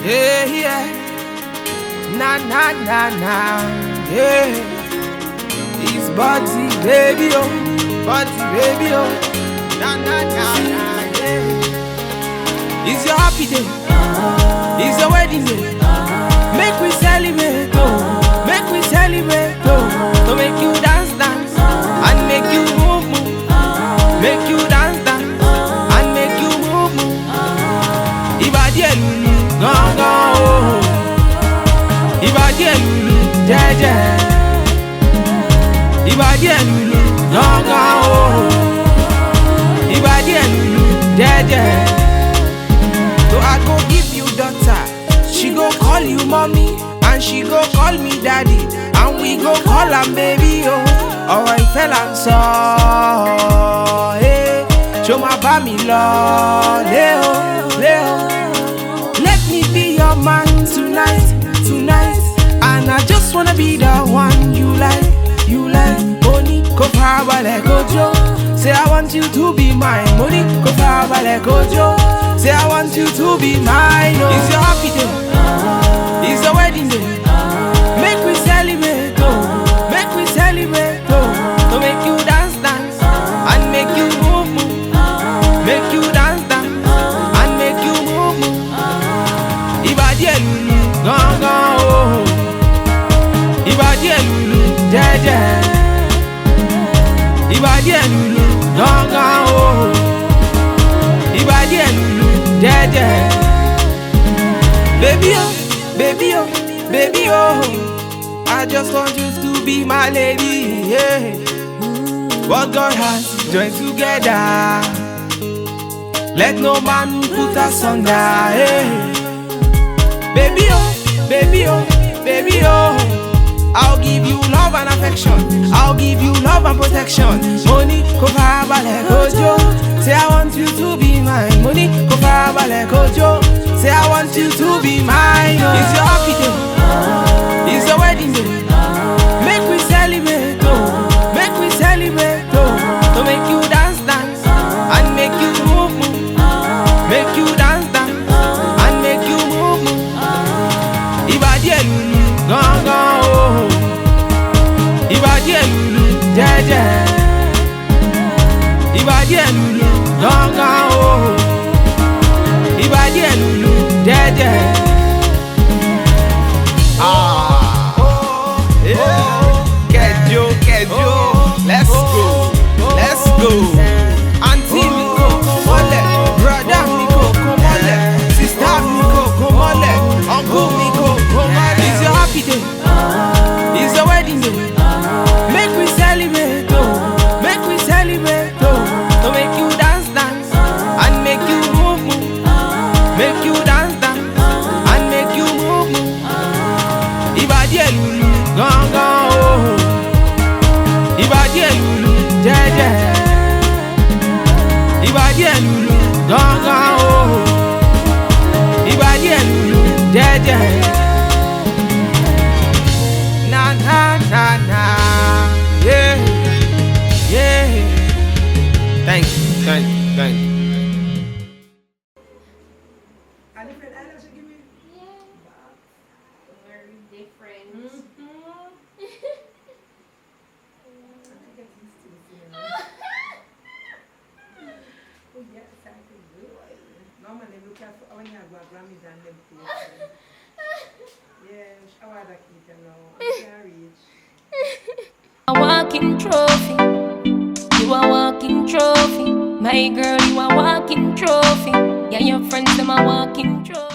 Yeah, yeah. Na na na na. Yeah. It's Buddy baby oh, Buddy baby oh. Na na na na. Yeah. It's your happy day. It's your wedding day. Make we celebrate oh, make we celebrate oh. To make you dance dance and make you move move. Make you dance dance and make you move move. Ibadi elulu gangan oh. Ibadi elulu jeje. Ibadi elulu gangan oh. Ibadi elulu jeje. So I go give you daughter, she go call you mommy, and she go call me daddy, and we go call her baby oh. Alright fella so hey, show my bami love Leo, Leo. Let me be your man tonight, tonight. And I just wanna be the one you like, you like. Money, go power like Ojo. Say I want you to be mine. Money, go power like Ojo. Say I want you to be mine. Oh. It's your happy day, it's your wedding day. Make we celebrate, oh. Make we celebrate, oh. To make you dance, dance, and make you move, move. Make you dance, dance, and make you move, move. Ibadi elulu, gangan oh. Ibadi elulu, jeje. Ibadi elulu, gangan oh. Ibadi elulu, jeje. Baby oh, baby oh, baby oh. I just want you to be my lady, yeah. What God has joined together, let no man put us under, yeah. Baby oh, baby oh, baby oh. I'll give you love and affection, I'll give you love and protection. Money, go power like Ojo. Say I want you to be mine. Money, go power like Ojo. Say I want you to be mine. Oh. It's your happy day, it's your wedding day. Make we celebrate, oh. Make we celebrate, oh. To make you dance, dance, and make you move, move. Make you dance, dance, and make you move, move. Ibadi elulu, gangan oh. Ibadi elulu, jeje. Ibadi elulu, gangan oh. Ibadi elulu, jeje. Ah, oh, yeah. Kejo, kejo. Let's go, let's go. Auntie Miko, come on, brother Miko, come on, sister Miko, come on, uncle Miko, come on. It's your happy day, it's your wedding day. Make we celebrate, oh. Make we celebrate, oh. To make you dance, dance, and make you move, move. Make you dance, dance, and make you move, move. Ibadi elulu, gangan oh. Ibadi elulu, jeje. Ibadi elulu, gangan oh. Ibadi elulu, jeje. Na na na na, yeah, yeah. Thank you, thank you, thank you. Are different islands you give me? Yeah. Very different. I get used to this, you know. Oh yes, I can do it. Normally look at when you have Grammys and them things. Yeah, I want to keep them now. I can't reach. A walking trophy, you a walking trophy. My girl, you a walking trophy. Yeah, your friends them a walking trophy.